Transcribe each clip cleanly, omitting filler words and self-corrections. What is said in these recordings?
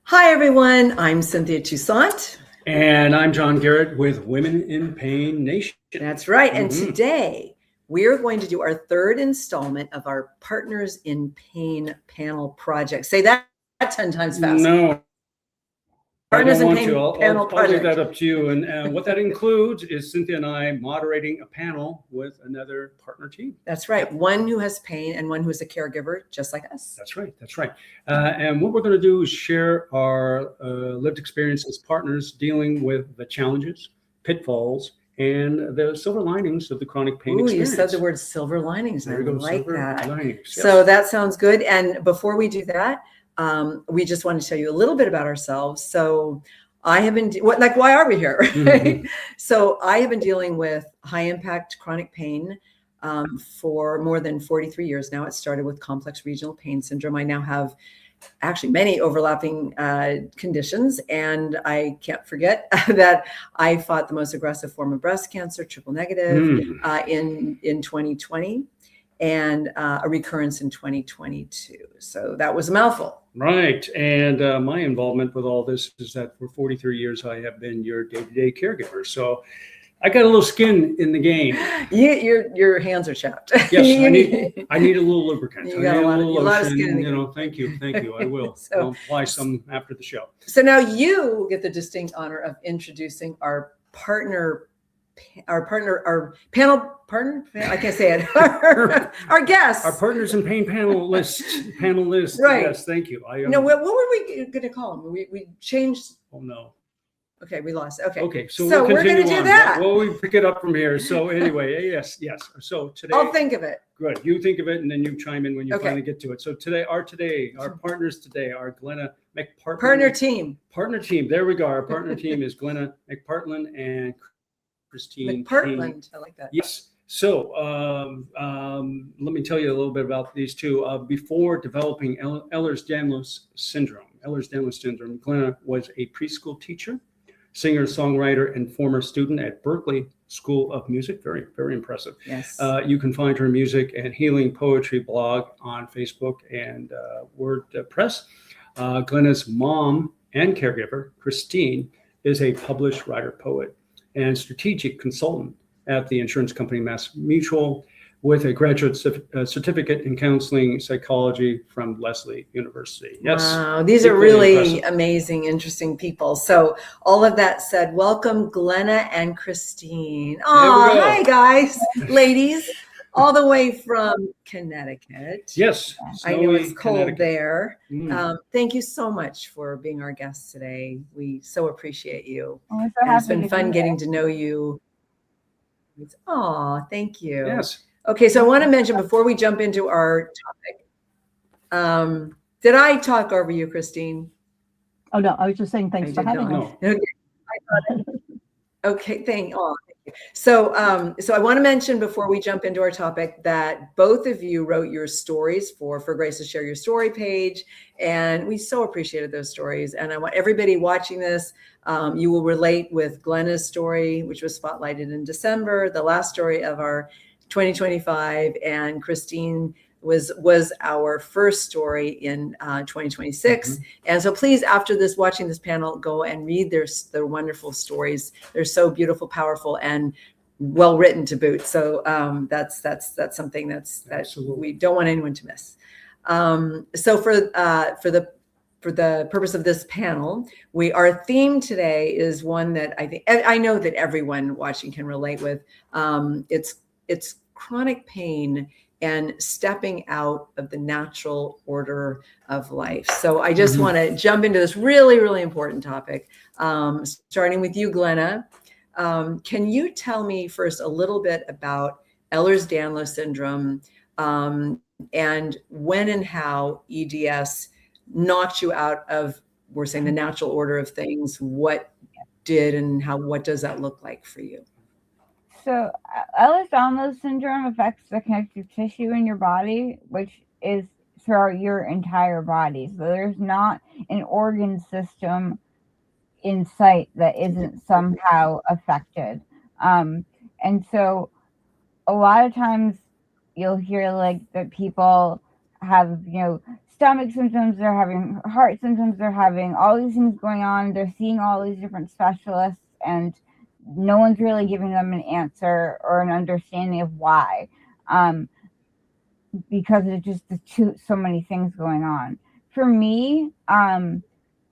Hi, everyone. I'm Cynthia Toussaint. And I'm John Garrett with Women in Pain Nation. That's right. And today we're going to do our third installment of our Partners in Pain panel project. Say that 10 times fast. No, Partners I don't in want Pain to. panel I'll project. leave that up to you. And what that includes is Cynthia and I moderating a panel with another partner team. That's right. One who has pain and one who is a caregiver, just like us. That's right. That's right. And what we're going to do is share our lived experience as partners dealing with the challenges, pitfalls, and the silver linings of the chronic pain experience. You said the word silver linings. There I we go. like Silver that. linings. Yes. So that sounds good. And before we do that, we just want to tell you a little bit about ourselves. So I have been, why are we here? Mm-hmm. So I have been dealing with high impact chronic pain for more than 43 years now. It started with complex regional pain syndrome. I now have actually many overlapping conditions. And I can't forget that I fought the most aggressive form of breast cancer, triple negative, in 2020. And a recurrence in 2022. So that was a mouthful. Right. And my involvement with all this is that for 43 years, I have been your day-to-day caregiver. So I got a little skin in the game. Your hands are chapped. Yes, I need a little lubricant. You got a lot of skin in the game. Thank you. I will. So, I'll apply some after the show. So now you get the distinct honor of introducing our panel partner. I can't say it. our guests. Our Partners in Pain panelists. Right. Yes, thank you. No, what were we going to call them? We changed. Oh no. Okay, we lost it. Okay, so we're going to do that. Well, we pick it up from here. So anyway, yes. So today, I'll think of it. Good. You think of it, and then you chime in when you finally get to it. So our partners today are Glenna McPartland. Partner team. There we go. Our partner team is Glenna McPartland and Christine McPartland. I like that. Yes. So let me tell you a little bit about these two. Before developing Ehlers-Danlos syndrome, Glenna was a preschool teacher, singer, songwriter, and former student at Berklee School of Music. Very, very impressive. Yes. You can find her music and healing poetry blog on Facebook and WordPress. Glenna's mom and caregiver, Christine, is a published writer-poet and strategic consultant at the insurance company Mass Mutual, with a graduate certificate in counseling psychology from Lesley University. Yes. Wow, these are really amazing, interesting people. So all of that said, welcome Glenna and Christine. Oh, hi guys, ladies, all the way from Connecticut. Yes. I know it's cold there. Thank you so much for being our guests today. We so appreciate you. It's been fun getting to know you. Thank you. Yes. Okay, so I want to mention before we jump into our topic, did I talk over you, Christine? Oh, no, I was just saying thanks for having us. Okay, thank you. So I want to mention before we jump into our topic that both of you wrote your stories for Grace to Share Your Story page, and we so appreciated those stories. And I want everybody watching this, you will relate with Glenna's story, which was spotlighted in December, the last story of our 2025, and Christine was our first story in 2026. And so please, after this, watching this panel, go and read their wonderful stories. They're so beautiful, powerful, and well written to boot. So that's something that we don't want anyone to miss. So for the purpose of this panel, our theme today is one that I know that everyone watching can relate with. It's chronic pain and stepping out of the natural order of life. So I just want to jump into this really, really important topic, starting with you, Glenna. Can you tell me first a little bit about Ehlers-Danlos syndrome and when and how EDS knocked you out of, we're saying, the natural order of things? What did and what does that look like for you? So Ehlers-Danlos syndrome affects the connective tissue in your body, which is throughout your entire body. So there's not an organ system in sight that isn't somehow affected. And so a lot of times you'll hear like that people have, stomach symptoms, they're having heart symptoms, they're having all these things going on. They're seeing all these different specialists, and no one's really giving them an answer or an understanding of why, because it's just so many things going on. For me, I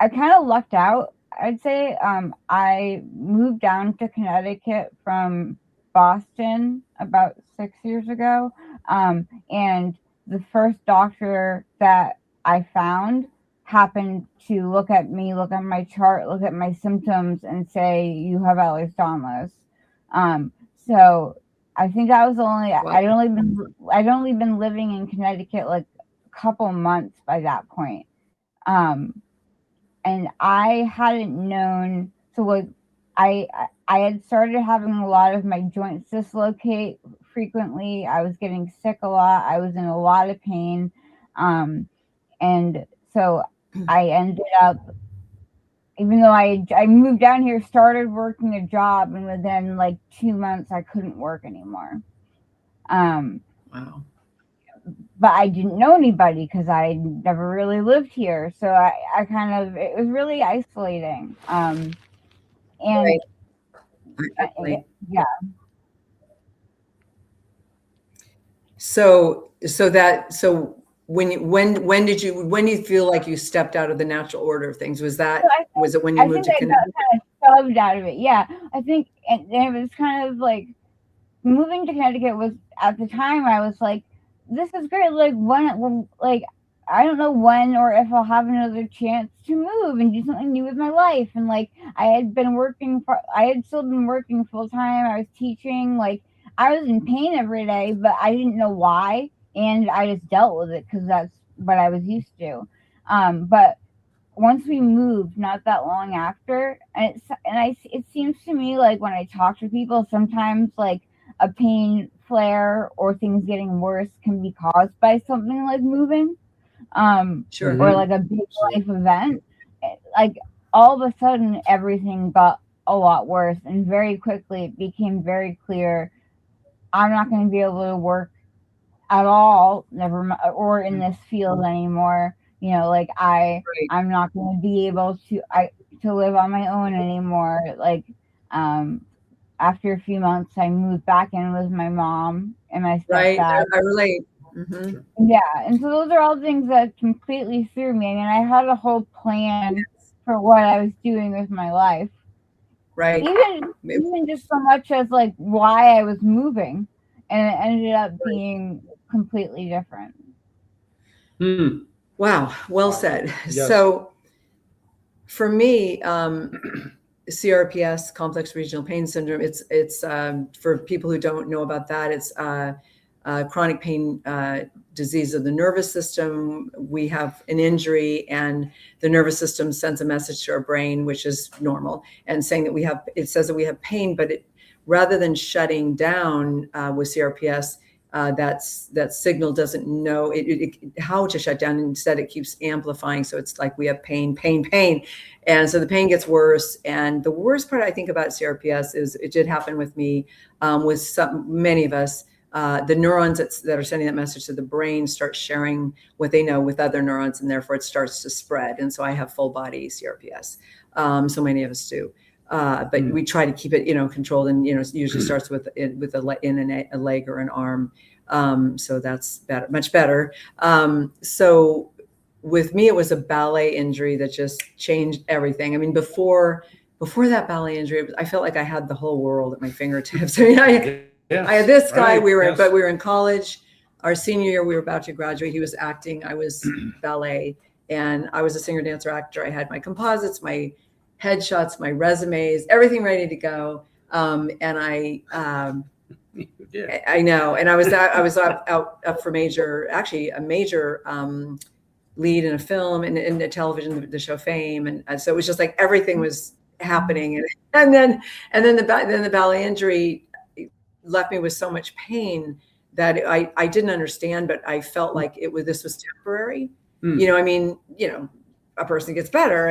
kind of lucked out, I'd say. I moved down to Connecticut from Boston about 6 years ago, and the first doctor that I found happened to look at me, look at my chart, look at my symptoms, and say, "You have Ehlers-Danlos." So I think I was I'd only been living in Connecticut like a couple months by that point. And I hadn't known, so like I had started having a lot of my joints dislocate frequently. I was getting sick a lot. I was in a lot of pain. And so I ended up, even though I moved down here, started working a job, and within like 2 months I couldn't work anymore. Wow. But I didn't know anybody because I never really lived here. So I kind of, it was really isolating. And Right. yeah. So when do you feel like you stepped out of the natural order of things? Was it when you moved to Connecticut? I got kind of shoved out of it. Yeah, I think, and it was kind of like moving to Connecticut was, at the time I was like, this is great. Like when like I don't know when or if I'll have another chance to move and do something new with my life. And like I had still been working full time. I was teaching. Like I was in pain every day, but I didn't know why, and I just dealt with it because that's what I was used to. But once we moved, not that long after, it seems to me like when I talk to people, sometimes like a pain flare or things getting worse can be caused by something like moving, Sure. or like a big life event. Like all of a sudden, everything got a lot worse, and very quickly it became very clear I'm not going to be able to work at all, never mind, or in this field anymore. You know, like I'm not going to be able to live on my own anymore. Like, after a few months, I moved back in with my mom and my stepdad. Right, I relate. Mm-hmm. Yeah, and so those are all things that completely threw me. I mean, I had a whole plan for what I was doing with my life. Right. Even just so much as like why I was moving, and it ended up being completely different. Wow, well said. Yes. So for me, CRPS, complex regional pain syndrome, it's for people who don't know about that, it's chronic pain disease of the nervous system. We have an injury and the nervous system sends a message to our brain, which is normal, and saying that it says that we have pain, but rather than shutting down with CRPS, that signal doesn't know how to shut down. Instead, it keeps amplifying. So it's like we have pain. And so the pain gets worse. And the worst part I think about CRPS is it did happen with me, with many of us. The neurons that are sending that message to the brain start sharing what they know with other neurons, and therefore it starts to spread. And so I have full body CRPS. So many of us do. But we try to keep it, controlled, and it usually starts with a leg or an arm. So that's better, much better. So with me, it was a ballet injury that just changed everything. I mean, before that ballet injury, I felt like I had the whole world at my fingertips. I mean, I had this guy. But we were in college. Our senior year, we were about to graduate. He was acting. I was ballet, and I was a singer, dancer, actor. I had my composites, my headshots, my resumes, everything ready to go. And I know. And I was up for a major lead in a film and in a television, the show Fame. And so it was just like everything was happening. And then the ballet injury left me with so much pain that I didn't understand, but I felt like this was temporary. A person gets better,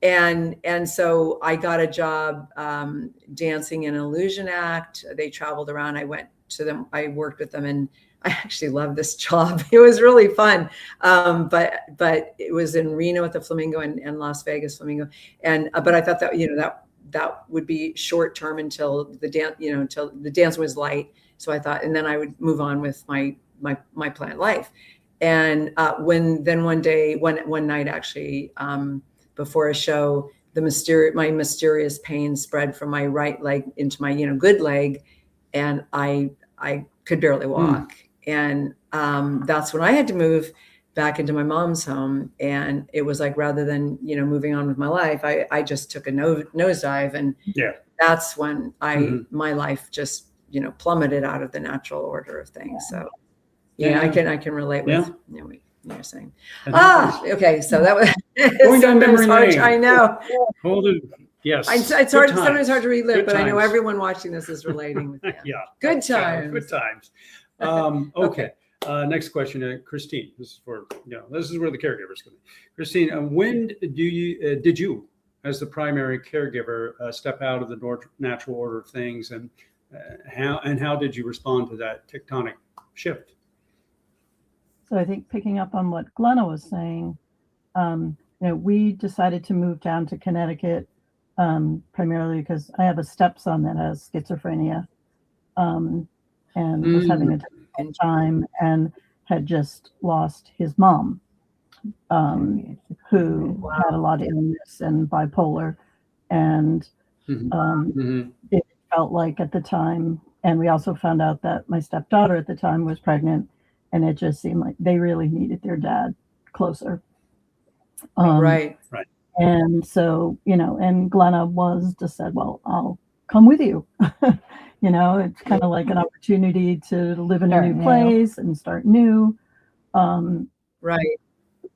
and so I got a job dancing in an illusion act. They traveled around. I went to them. I worked with them in I actually love this job. It was really fun. But it was in Reno at the Flamingo and Las Vegas Flamingo. And, but I thought that, that would be short term until the dance, until the dance was light. So I thought, and then I would move on with my planned life. And one night actually, before a show, my mysterious pain spread from my right leg into my, good leg. And I could barely walk. And that's when I had to move back into my mom's home. And it was like, rather than, moving on with my life, I just took a nosedive. And that's when my life just, plummeted out of the natural order of things. So I can relate with what you're saying. Okay. So that was going down memory lane. I know. Hold it. Yes. It's hard. Sometimes hard to relive, but I know everyone watching this is relating with that. Good times. Good times. Okay. Next question, Christine. This is for this is where the caregivers come in. Christine, when did you, as the primary caregiver, step out of the natural order of things, and how did you respond to that tectonic shift? So I think picking up on what Glenna was saying, we decided to move down to Connecticut primarily because I have a stepson that has schizophrenia and was having a difficult time and had just lost his mom, who had a lot of illness and bipolar. And it felt like at the time, and we also found out that my stepdaughter at the time was pregnant, and it just seemed like they really needed their dad closer. Right. And so, and Glenna just said, well, I'll come with you. It's kind of like an opportunity to live in a new place and start new. Right.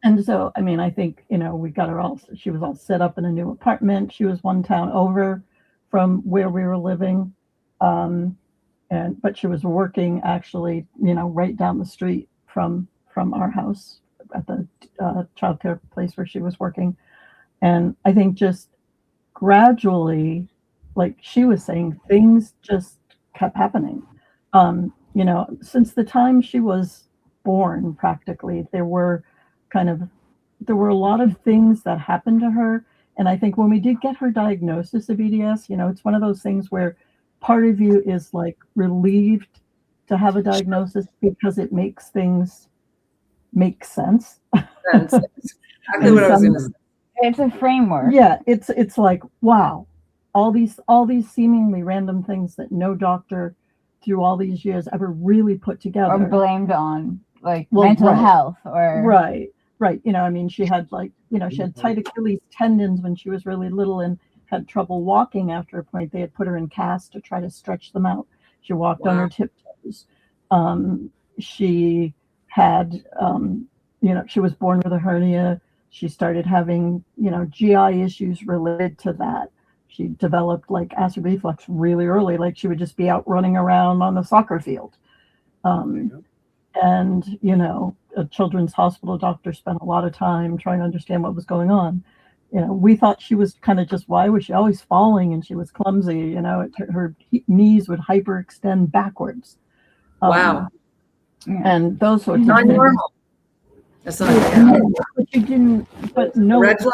And so, I think, we got her she was all set up in a new apartment. She was one town over from where we were living. But she was working actually, right down the street from our house at the childcare place where she was working. And I think just gradually, like she was saying, things just kept happening. Since the time she was born, practically, there were a lot of things that happened to her. And I think when we did get her diagnosis of EDS, it's one of those things where part of you is like relieved to have a diagnosis because it makes things make sense. That's exactly what I was going to say. It's a framework. Yeah, it's like, wow, all these seemingly random things that no doctor through all these years ever really put together or blamed on, like mental health or right. She had she had tight Achilles tendons when she was really little and had trouble walking. After a point, they had put her in casts to try to stretch them out. She walked on her tiptoes. She had, she was born with a hernia. She started having, GI issues related to that. She developed like acid reflux really early, like she would just be out running around on the soccer field. And, a children's hospital doctor spent a lot of time trying to understand what was going on. We thought she was kind of just, why was she always falling? And she was clumsy, her knees would hyperextend backwards. Wow. And those sorts of not things. Normal. That's not But you didn't, but no, red flag.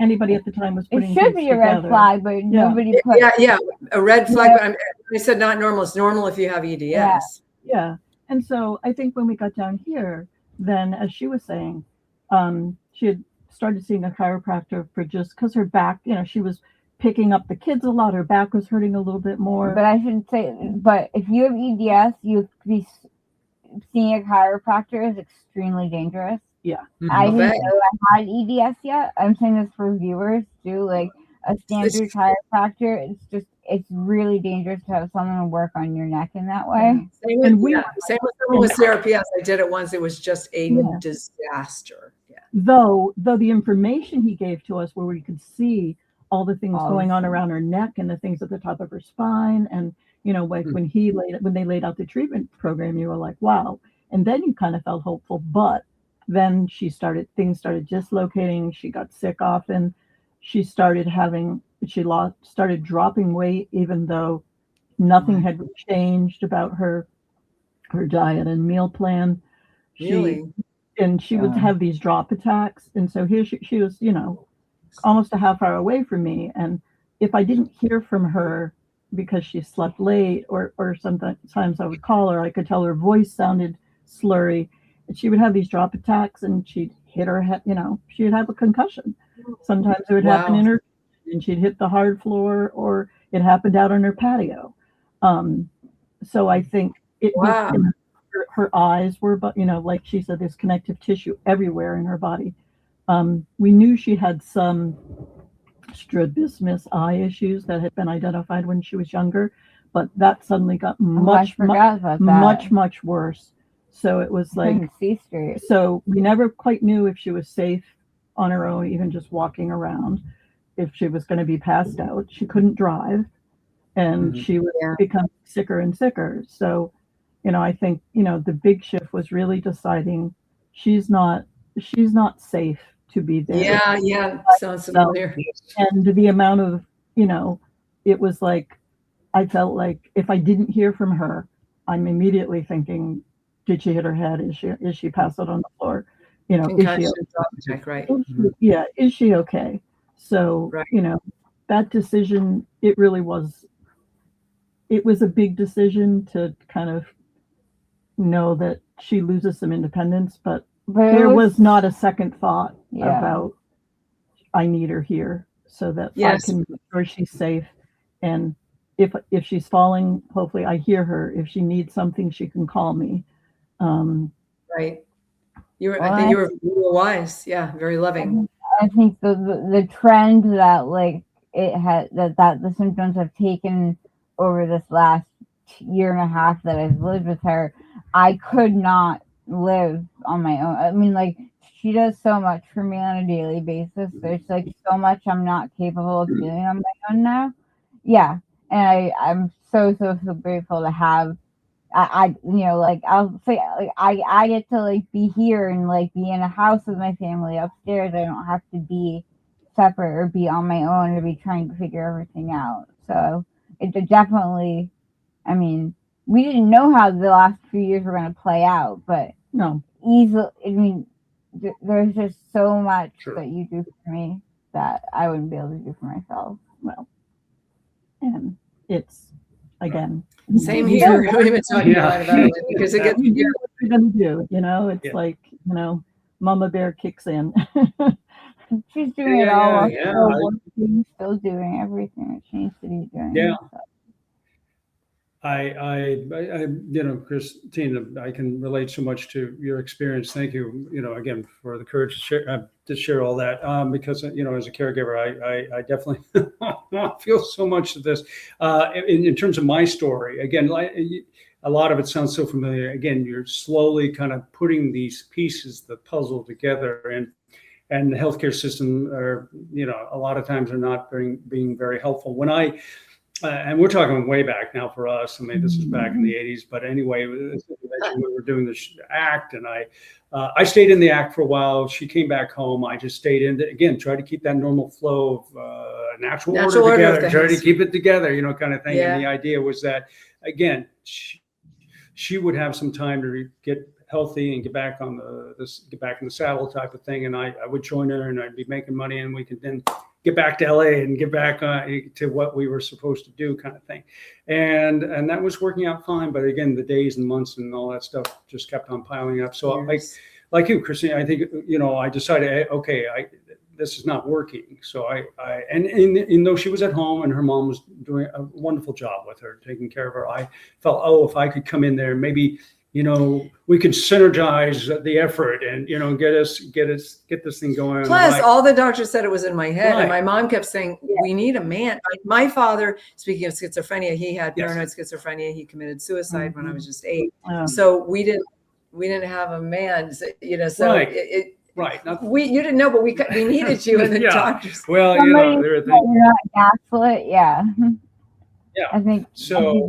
Anybody at the time was putting it should be a red together. flag, but nobody put a red flag. But I said not normal. It's normal if you have EDS. Yeah. And so I think when we got down here, then as she was saying, she had started seeing a chiropractor for just because her back, she was picking up the kids a lot. Her back was hurting a little bit more. But I should say, if you have EDS, you be seeing a chiropractor is extremely dangerous. Yeah. I didn't know I had EDS yet. I'm saying this for viewers too. Like a standard chiropractor, it's really dangerous to have someone work on your neck in that way. Same with someone with CRPS. I did it once. It was just a disaster. Yeah. Though the information he gave to us, where we could see all the things going on around her neck and the things at the top of her spine, and like when they laid out the treatment program, you were like, wow. And then you kind of felt hopeful, but then things started dislocating. She got sick often. She started dropping weight, even though nothing had changed about her her diet and meal plan. Really? She would have these drop attacks. And so here she was, almost a half hour away from me. And if I didn't hear from her because she slept late or sometimes I would call her, I could tell her voice sounded slurry. And she would have these drop attacks and she'd hit her head, she would have a concussion. Sometimes it would happen in her, and she'd hit the hard floor, or it happened out on her patio. So I think it was, her eyes were, but like she said, there's connective tissue everywhere in her body. We knew she had some strabismus eye issues that had been identified when she was younger, but that suddenly got much worse. So it was like, see straight. So we never quite knew if she was safe on her own, even just walking around, if she was going to be passed out. She couldn't drive, and she would become sicker and sicker. So, I think, the big shift was really deciding she's not safe to be there. Yeah. Sounds familiar. And the amount of, it was like, I felt like if I didn't hear from her, I'm immediately thinking, did she hit her head? Is she passed out on the floor? Concussion, right? Is she okay? So, that decision, it was a big decision to kind of know that she loses some independence, but there was not a second thought about, I need her here so that I can make sure she's safe. And if she's falling, hopefully I hear her. If she needs something, she can call me. Right. I think you were wise. Yeah. Very loving. I think the trend that like it had that the symptoms have taken over this last year and a half that I've lived with her, I could not live on my own. I mean, like, she does so much for me on a daily basis. There's like so much I'm not capable of doing on my own now. Yeah. And I'm so grateful to have I'll say, like, I get to like be here and like be in a house with my family upstairs. I don't have to be separate or be on my own or be trying to figure everything out. So it definitely, I mean, we didn't know how the last few years were going to play out, but easily, I mean, there's just so much that you do for me that I wouldn't be able to do for myself. Well, and it's, again, same here. We've been talking about it because it gets, what you're going to do, it's like, Mama Bear kicks in. She's doing it all. Still doing everything that she needs to be doing. Yeah. So. I Christina, I can relate so much to your experience. Thank you, again, for the courage to share all that. Because, as a caregiver, I definitely feel so much of this. In terms of my story, again, a lot of it sounds so familiar. Again, you're slowly kind of putting these pieces, the puzzle together, and the healthcare system are, a lot of times are not being very helpful. When and we're talking way back now for us. I mean, this is back in the 80s, but anyway, we were doing this act, and I stayed in the act for a while. She came back home. I just stayed in it again, try to keep that normal flow of natural order together, try to keep it together, kind of thing. Yeah. And the idea was that, again, she would have some time to get healthy and get back in the saddle type of thing. And I would join her, and I'd be making money, and we could then get back to LA and get back to what we were supposed to do, kind of thing. And that was working out fine. But again, the days and months and all that stuff just kept on piling up. So like you, Christine, I think, I decided, okay, this is not working. So and though she was at home and her mom was doing a wonderful job with her, taking care of her, I felt, if I could come in there, maybe, we could synergize the effort and, get this thing going. Plus, all the doctors said it was in my head. Right. And my mom kept saying, we need a man. My father, speaking of schizophrenia, he had paranoid schizophrenia. He committed suicide when I was just 8. So we didn't have a man, so right. You didn't know, but we needed you in the doctors. Well, there are things. You're not gaslit. Yeah. Yeah. I think so.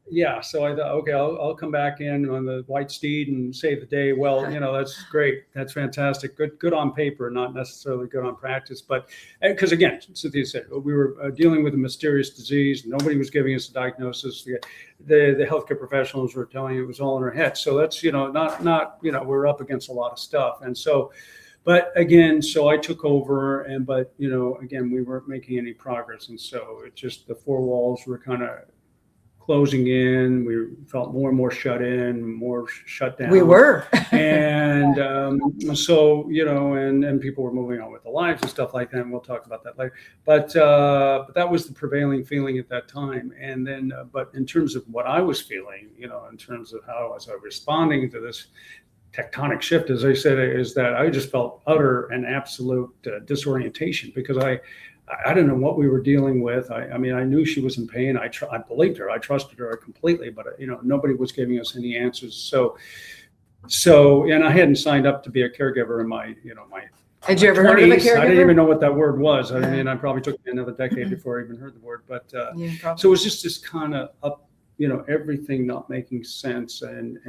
yeah, so I thought, okay, I'll come back in on the white steed and save the day. Well, that's great. That's fantastic. Good on paper, not necessarily good on practice. But because again, Cynthia said, we were dealing with a mysterious disease. Nobody was giving us a diagnosis. The healthcare professionals were telling it was all in our head. So that's, not we're up against a lot of stuff. And so, but again, so I took over but again, we weren't making any progress. And so it just, the four walls were kind of closing in. We felt more and more shut in, more shut down. We were. And so, and people were moving on with their lives and stuff like that. And we'll talk about that later. But that was the prevailing feeling at that time. And then, but in terms of what I was feeling, in terms of how I was responding to this tectonic shift, as I said, is that I just felt utter and absolute disorientation, because I didn't know what we were dealing with. I mean, I knew she was in pain. I believed her. I trusted her completely, but nobody was giving us any answers. So, and I hadn't signed up to be a caregiver in my, my. Had you ever heard of a caregiver? I didn't even know what that word was. I mean, I probably took me another decade before I even heard the word. But so it was just this kind of up, everything not making sense, and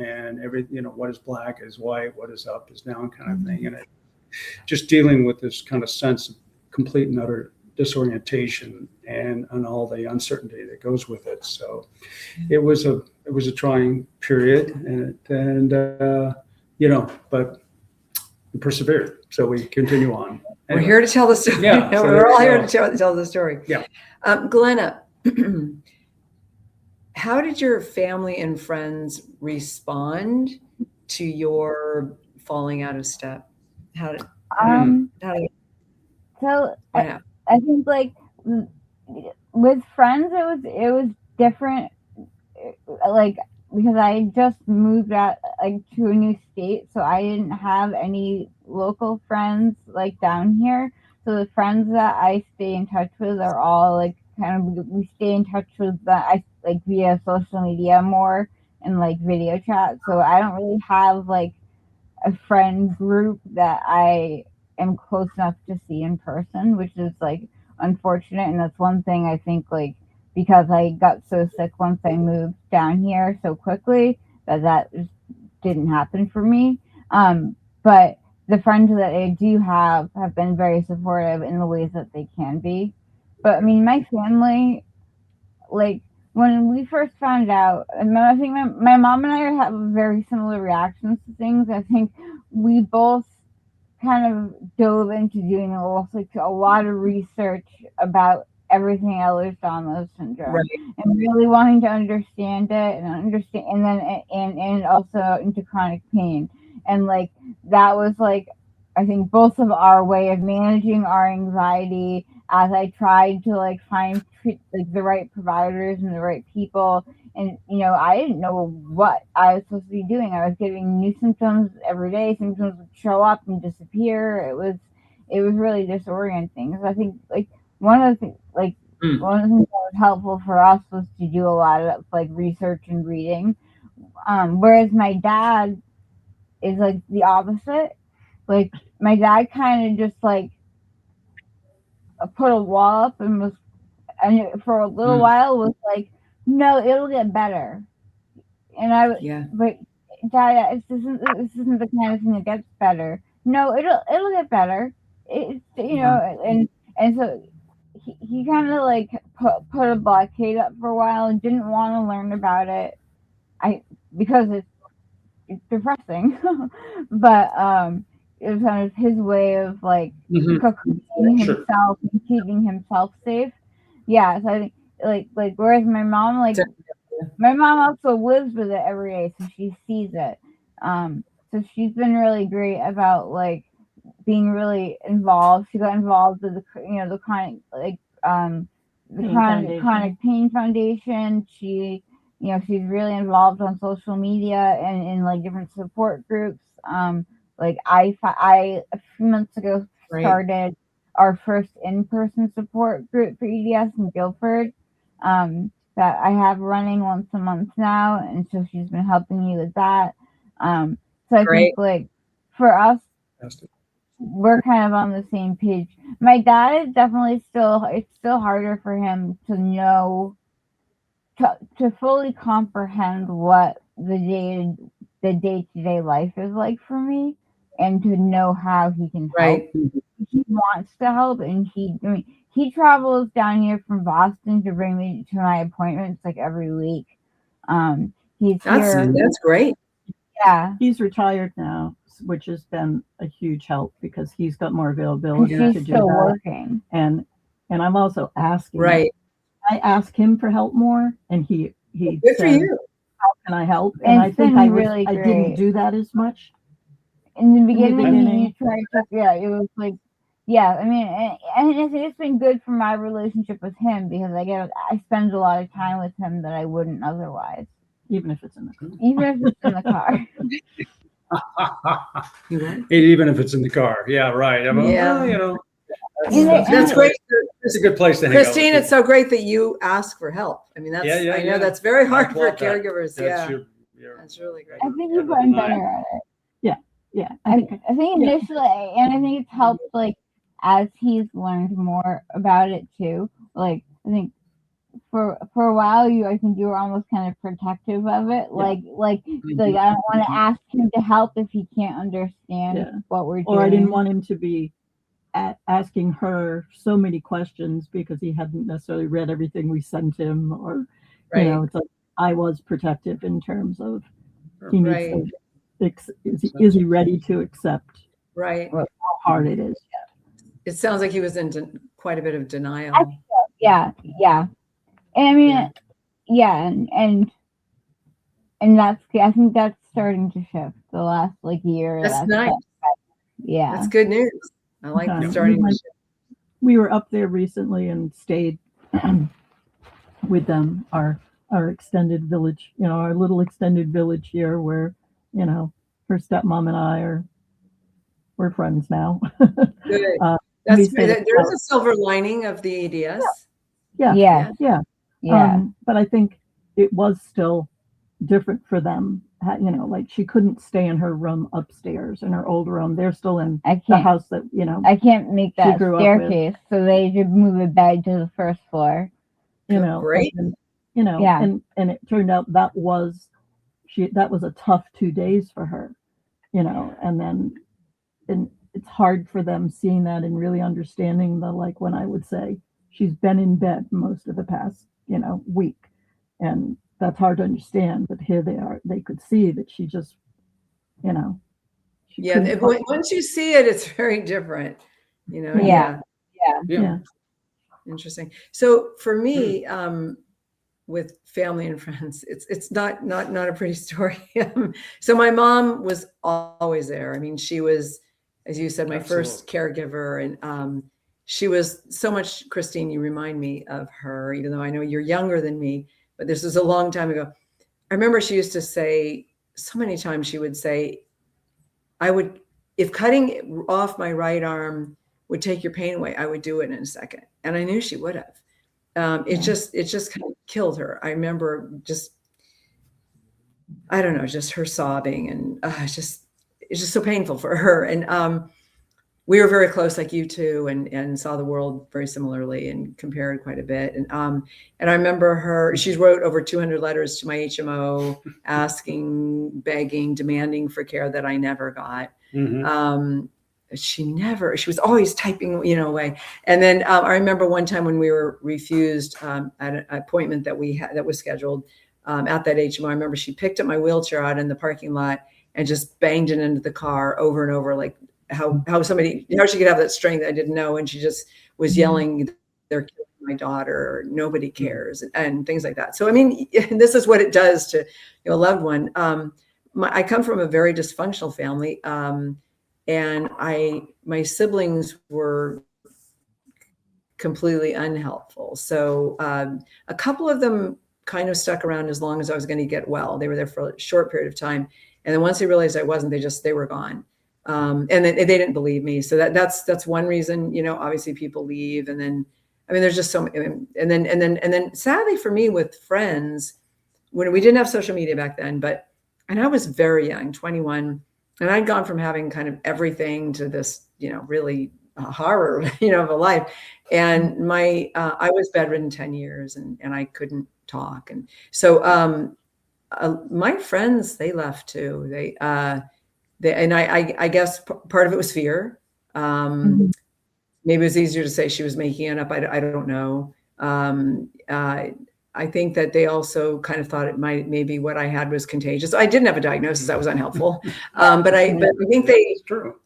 every, what is black is white, what is up is down, kind of thing, and just dealing with this kind of sense of complete and utter disorientation and all the uncertainty that goes with it. So it was a trying period, and but we persevered. So we continue on. We're here to tell the story. Yeah, so we're all here to tell the story. Yeah. Glenna, how did your family and friends respond to your falling out of step? I think like with friends, it was different, like because I just moved out to a new state, so I didn't have any local friends like down here. So the friends that I stay in touch with are all like we stay in touch with via social media more and like video chat. So I don't really have like a friend group that I am close enough to see in person, which is like unfortunate. And that's one thing I think, like, because I got so sick once I moved down here so quickly, that just didn't happen for me. But the friends that I do have been very supportive in the ways that they can be. But I mean, my family, like when we first found out, I think my mom and I have very similar reactions to things. I think we both kind of dove into doing a lot of research about everything Ehlers-Danlos syndrome, Right. and really wanting to understand it and also into chronic pain. And like that was like, I think both of our way of managing our anxiety as I tried to like find the right providers and the right people. And, I didn't know what I was supposed to be doing. I was getting new symptoms every day. Symptoms would show up and disappear. It was really disorienting. So I think like one of the things that was helpful for us was to do a lot of like research and reading. Whereas my dad is like the opposite. Like my dad kind of just like put a wall up and for a little while was like, no, it'll get better. And but Dad, this isn't the kind of thing that gets better. No, it'll get better. It's and so he kind of like put a blockade up for a while and didn't want to learn about it. Because it's depressing, but it was kind of his way of like cocooning himself and keeping himself safe. Yeah, so I think like whereas my mom also lives with it every day, so she sees it. So she's been really great about like being really involved. She got involved with the chronic chronic pain foundation. She's really involved on social media and in like different support groups. Like I a few months ago started our first in-person support group for EDS in Guilford, that I have running once a month now, and so she's been helping me with that. So I think like for us, we're kind of on the same page. My dad is definitely it's still harder for him to know to fully comprehend what the day-to-day life is like for me, and to know how he can help. Right. He wants to help, and he travels down here from Boston to bring me to my appointments like every week. He's here. That's great. Yeah. He's retired now, which has been a huge help because he's got more availability And to she's do still that. working. And I'm also asking. Right. I ask him for help more, and he Good for says, you. "How can I help?" And I it's think been I really I didn't great. do that as much. In the beginning, beginning. he tried to, it was like, I mean, and I think it's been good for my relationship with him because I spend a lot of time with him that I wouldn't otherwise, Even if it's in the car. even if it's in the car. Even if it's in the car. Yeah, right. I mean, Yeah. well, you know, That's great. It's a good place to hang out. Christine, it's so great that you ask for help. I mean, I know that's very hard for caregivers. That's that's really great. I think you've gotten better at it. Yeah. I think initially, and I think it's helped, like, as he's learned more about it too. Like, I think for a while, I think you were almost kind of protective of it. Like I don't want to ask him to help if he can't understand what we're doing. Or I didn't want him to be asking her so many questions because he hadn't necessarily read everything we sent him, or you know, it's like I was protective in terms of he needs to. Is he ready to accept how hard it is? It sounds like he was in quite a bit of denial. Yeah. And I mean, and that's, I think that's starting to shift the last year. That's nice. Yeah, that's good news. I like starting to shift. We were up there recently and stayed with them, our extended village, our little extended village here, where her stepmom and we're friends now. Good. That's there is a silver lining of the EDS. Yeah. But I think it was still different for them. Like she couldn't stay in her room upstairs in her old room. They're still in the house that I can't make that staircase, so they should move the bed to the first floor. Great. And it turned out that was a tough 2 days for her, and it's hard for them seeing that and really understanding when I would say she's been in bed most of the past, week, and that's hard to understand. But here they could see that she just, once you see it, it's very different, Yeah. Interesting. So for me, with family and friends, it's not a pretty story. So my mom was always there. I mean, she was, as you said, my first caregiver, and she was so much. Christine, you remind me of her, even though I know you're younger than me, but this was a long time ago. I remember she used to say so many times, she would say, if cutting off my right arm would take your pain away, I would do it in a second. And I knew she would have. It just kind of killed her. I remember I don't know, just her sobbing, and it's just so painful for her. And we were very close, like you two, and saw the world very similarly and compared quite a bit. And I remember she wrote over 200 letters to my HMO, asking, begging, demanding for care that I never got. Mm-hmm. She was always typing, away. And then I remember one time when we were refused at an appointment that we had that was scheduled at that HMO. I remember she picked up my wheelchair out in the parking lot and just banged it into the car over and over, like how she could have that strength, I didn't know. And she just was yelling, "They're killing my daughter," or "Nobody cares," and things like that. So I mean, this is what it does to a loved one. I come from a very dysfunctional family. And my siblings were completely unhelpful. So a couple of them kind of stuck around as long as I was going to get well. They were there for a short period of time. And then once they realized I wasn't, they were gone. And then they didn't believe me. So that's one reason, obviously people leave. And then, I mean, there's just so many, and then sadly for me with friends, when we didn't have social media back then, and I was very young, 21, and I'd gone from having kind of everything to this, really horror, of a life. And I was bedridden 10 years, and I couldn't talk. And so my friends, they left too. And I guess part of it was fear. Maybe it was easier to say she was making it up. I don't know. I think that they also kind of thought maybe what I had was contagious. I didn't have a diagnosis. That was unhelpful. But I think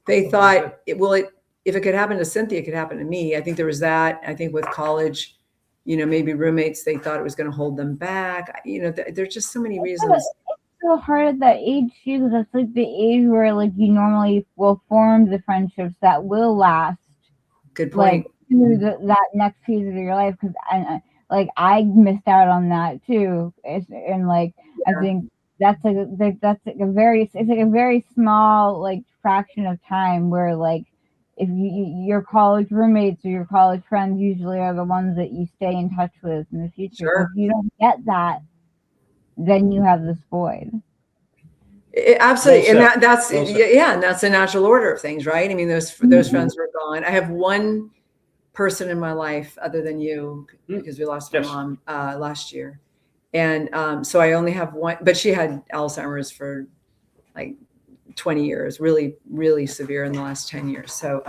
they thought, if it could happen to Cynthia, it could happen to me. I think there was that. I think with college, maybe roommates, they thought it was going to hold them back. There's just so many reasons. It's so hard at that age too, because that's like the age where like you normally will form the friendships that will last. Good point. Like through that next phase of your life, because I missed out on that too. I think that's a very small like fraction of time where like if your college roommates or your college friends usually are the ones that you stay in touch with in the future. Sure. If you don't get that, then you have this void. Absolutely. Well And that's and that's the natural order of things, right? I mean, those friends were gone. I have one person in my life other than you, because we lost my mom last year. And so I only have one, but she had Alzheimer's for like 20 years, really, really severe in the last 10 years. So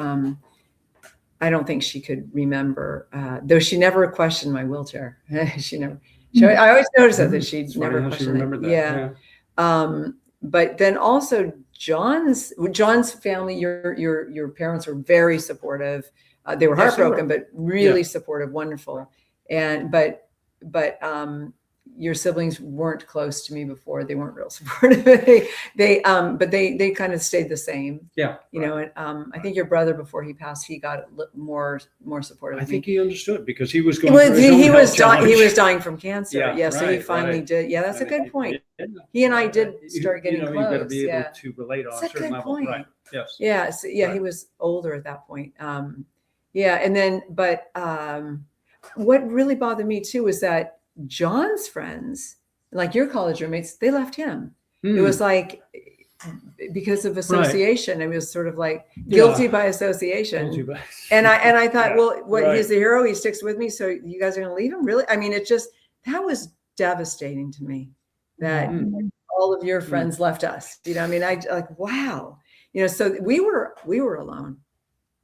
I don't think she could remember, though she never questioned my wheelchair. I always noticed that she never questioned it. Yeah. But then also John's family, your parents were very supportive. They were heartbroken, but really supportive, wonderful. And but your siblings weren't close to me before. They weren't real supportive. But they kind of stayed the same. Yeah. And I think your brother, before he passed, he got more supportive. I think he understood because he was going. He was dying from cancer. Yeah. So he finally did. Yeah, that's a good point. He and I did start getting close. You got to be able to relate on a certain level. Point. Right. Yes. Yeah. So, he was older at that point. And then, but what really bothered me too was that John's friends, like your college roommates, they left him. It was like because of association. It was sort of like guilty by association. And I thought, well, he's the hero. He sticks with me. So you guys are going to leave him? Really? I mean, that was devastating to me that all of your friends left us. I mean, I like, wow. So we were alone,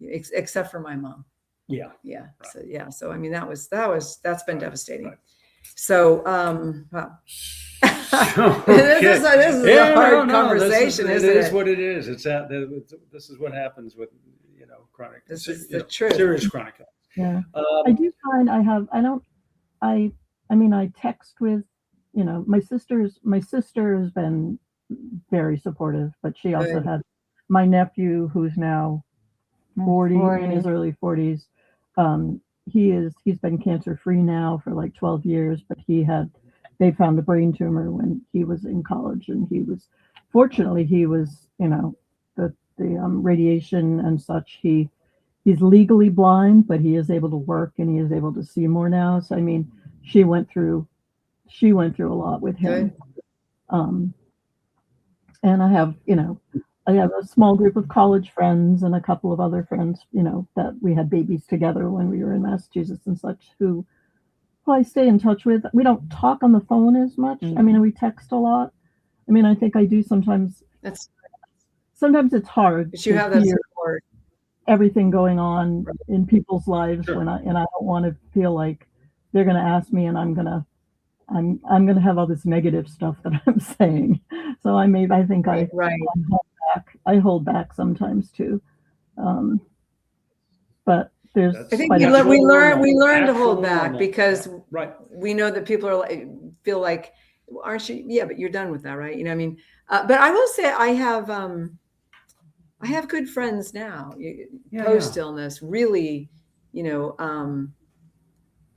except for my mom. Yeah. Yeah. Right. So I mean, that's been devastating. Right. So, wow. This is a hard conversation, isn't it? It is what it is. This is what happens with, chronic. This is the truth. Serious chronic. Yeah. I do find I text with, my sister has been very supportive, but she also had my nephew who's now 40 in his early 40s. He's been cancer free now for like 12 years, but they found a brain tumor when he was in college, and fortunately the radiation and such, he's legally blind, but he is able to work and he is able to see more now. So I mean, she went through a lot with him. And I have a small group of college friends and a couple of other friends, that we had babies together when we were in Massachusetts and such, who I stay in touch with. We don't talk on the phone as much. I mean, we text a lot. I mean, I think I do sometimes. Sometimes it's hard. But you have that support. Everything going on in people's lives and I don't want to feel like they're going to ask me and I'm going to have all this negative stuff that I'm saying. So I hold back sometimes too. But I think we learn to hold back because we know that people feel like, aren't you? Yeah, but you're done with that, right? I mean, but I will say I have good friends now, post illness, really,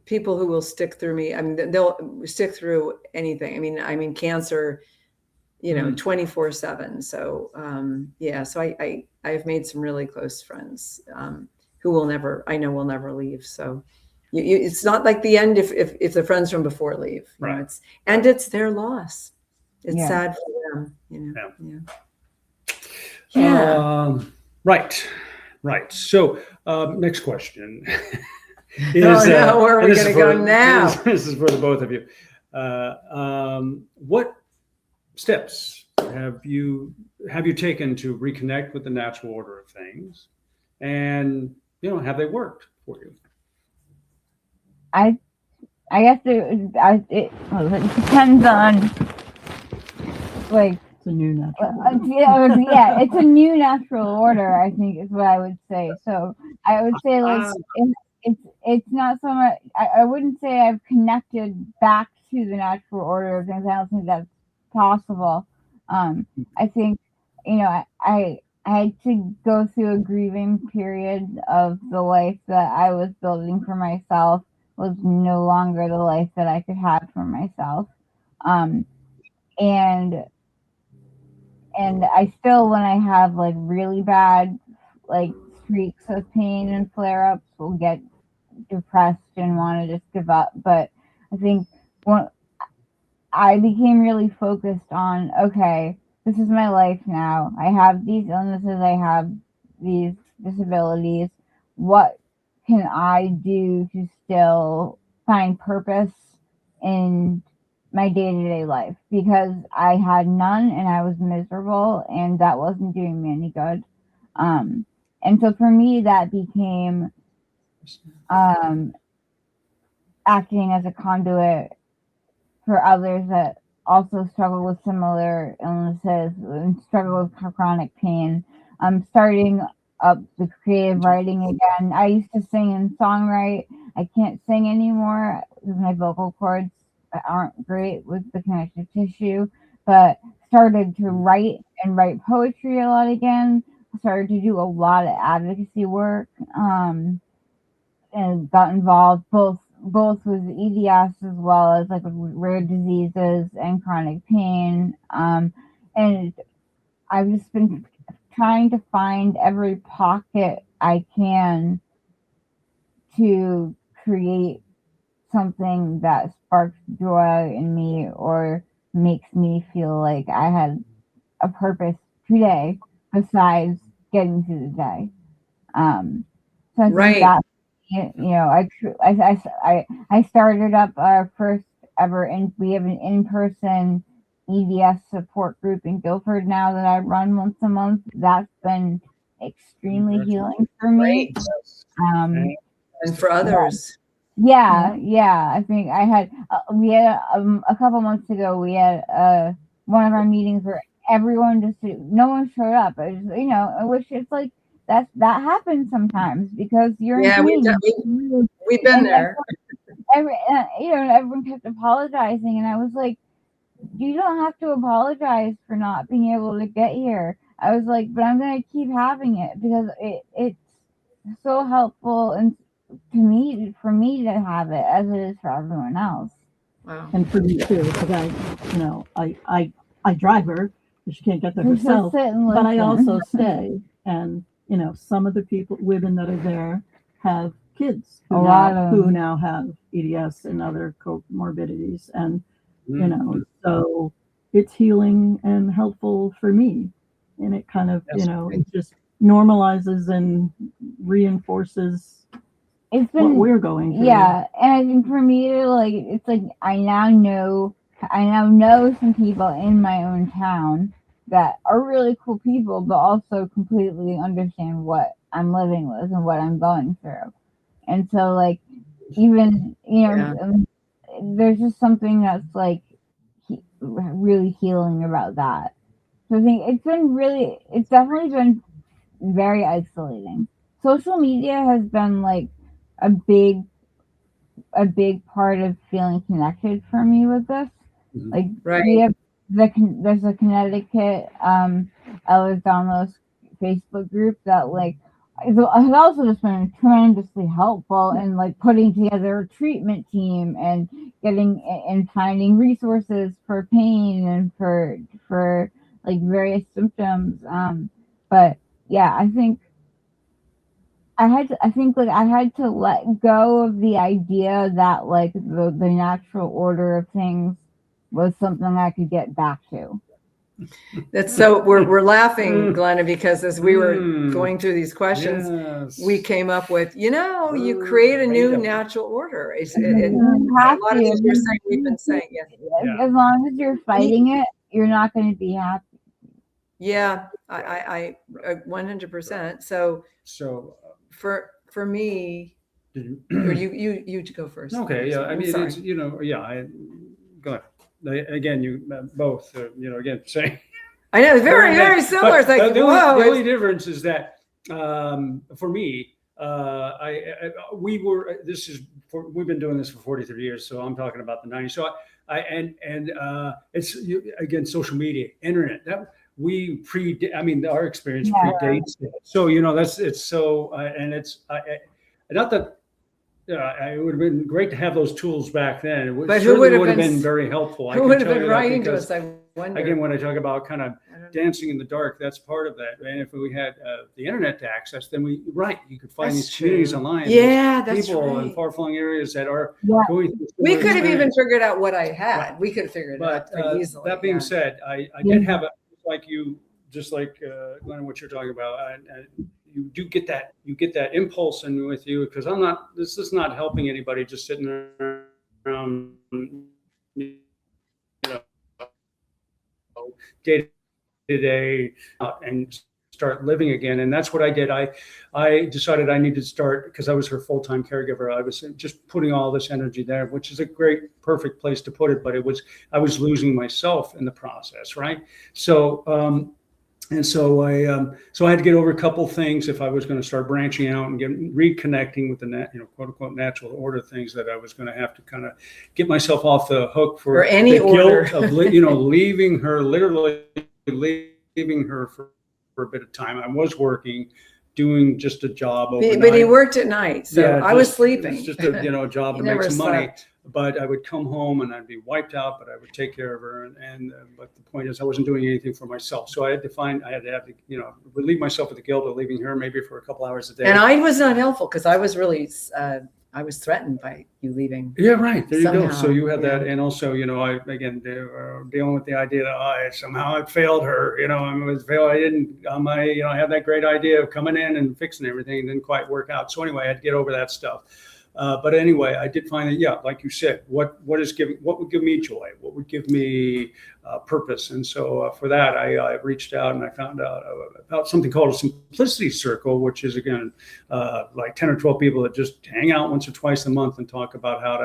people who will stick through me. I mean, they'll stick through anything. I mean, cancer, 24/7. So, so I've made some really close friends, who will never leave. So it's not like the end if the friends from before leave, it's their loss. It's sad for them, Right. So next question is, where are we going to go now? This is for the both of you. What steps have you taken to reconnect with the natural order of things, and have they worked for you? I guess it depends on like It's a new natural. yeah, it's a new natural order, I think is what I would say. So I would say like it's not so much. I wouldn't say I've connected back to the natural order of things. I don't think that's possible. I think I had to go through a grieving period of the life that I was building for myself was no longer the life that I could have for myself. And I still, when I have like really bad like streaks of pain and flare ups, will get depressed and want to just give up. But I think when I became really focused on, okay, this is my life now. I have these illnesses, I have these disabilities. What can I do to still find purpose in my day-to-day life? Because I had none and I was miserable and that wasn't doing me any good. And so for me, that became acting as a conduit for others that also struggle with similar illnesses and struggle with chronic pain. I'm starting up the creative writing again. I used to sing and songwrite. I can't sing anymore because my vocal cords aren't great with the connective tissue, but started to write and write poetry a lot again. Started to do a lot of advocacy work, and got involved both with EDS as well as like rare diseases and chronic pain. And I've just been trying to find every pocket I can to create something that sparks joy in me or makes me feel like I had a purpose today besides getting through the day. So I think that I started up our first ever, and we have an in-person EDS support group in Guilford now that I run once a month. That's been extremely healing for me. And for others. Yeah. I think I had we had a couple months ago we had one of our meetings where everyone no one showed up. I just, I wish it's like that happens sometimes because you're we've been there. Everyone kept apologizing, and I was like, you don't have to apologize for not being able to get here. I was like, but I'm gonna keep having it because it's so helpful and for me to have it as it is for everyone else. Wow. And for me too, because I drive her because she can't get there herself, but I also stay. And some of the women that are there have kids who now have EDS and other comorbidities, and so it's healing and helpful for me, and it kind of it just normalizes and reinforces what we're going through. Yeah, and I think for me, it's like I now know some people in my own town that are really cool people, but also completely understand what I'm living with and what I'm going through. And so, like, even, there's just something that's like really healing about that. So I think it's definitely been very isolating. Social media has been like a big part of feeling connected for me with this. Like, we have there's a Connecticut Ehlers-Danlos Facebook group that has also just been tremendously helpful in like putting together a treatment team and finding resources for pain and for like various symptoms. But yeah, I think I had to let go of the idea that like the natural order of things was something I could get back to. That's so we're laughing, Glenna, because as we were going through these questions, Yes. we came up with, you create a new natural order. A You have lot of things you're saying, we've been saying, Yeah. As long as you're fighting it, you're not going to be happy. yeah, I 100%. So for me, or you to go first. Okay, yeah, I I'm mean, sorry. it's, go ahead. Again, you both, again, say. I know, very, very similar. It's like, the whoa. only difference is that for me, we've been doing this for 43 years, so I'm talking about the 90s. So it's again, social media, internet. That our experience predates that. So not that. It would have been great to have those tools back then. But who would have been very helpful. Who would have been writing to us? I wonder. Again, when I talk about kind of dancing in the dark, that's part of that. And if we had the internet to access, then you could find these communities online. Yeah, that's people in far-flung areas that are going through. We could have even figured out what I had. Right. We could have figured it out pretty easily. That being said, I did have just like Glenna, what you're talking about. You do get that. You get that impulse in with you, because this is not helping anybody just sitting around, day to day and start living again. And that's what I did. I decided I needed to start, because I was her full-time caregiver. I was just putting all this energy there, which is a great, perfect place to put it. But I was losing myself in the process, right? So. So I had to get over a couple things if I was going to start branching out and reconnecting with the quote unquote natural order things, that I was going to have to kind of get myself off the hook for any order guilt of leaving her, literally leaving her for a bit of time. I was working, doing just a job overnight. But he worked at night, so I was sleeping. It's just a job to make some money. But I would come home and I'd be wiped out, but I would take care of her. But the point is, I wasn't doing anything for myself. So I had to relieve myself of the guilt of leaving her maybe for a couple hours a day. And I was not helpful, because I was really, I was threatened by you leaving. Yeah, right. There you go. So you had Yeah. that. And also, I dealing with the idea that I somehow failed her, I had that great idea of coming in and fixing everything. It didn't quite work out. So anyway, I had to get over that stuff. But anyway, I did find that, like you said, what would give me joy? What would give me purpose? And so for that, I reached out and I found out about something called a simplicity circle, which is, again, like 10 or 12 people that just hang out once or twice a month and talk about how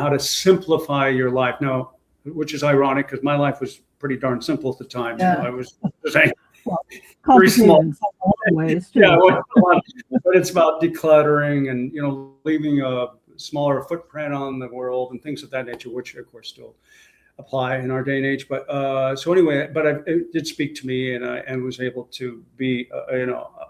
to simplify your life. Now, which is ironic, because my life was pretty darn simple at the time. Yeah. So I was saying, Very small. Ways too. Yeah, but it's about decluttering and leaving a smaller footprint on the world and things of that nature, which of course still apply in our day and age. But so anyway, it did speak to me, and was able to be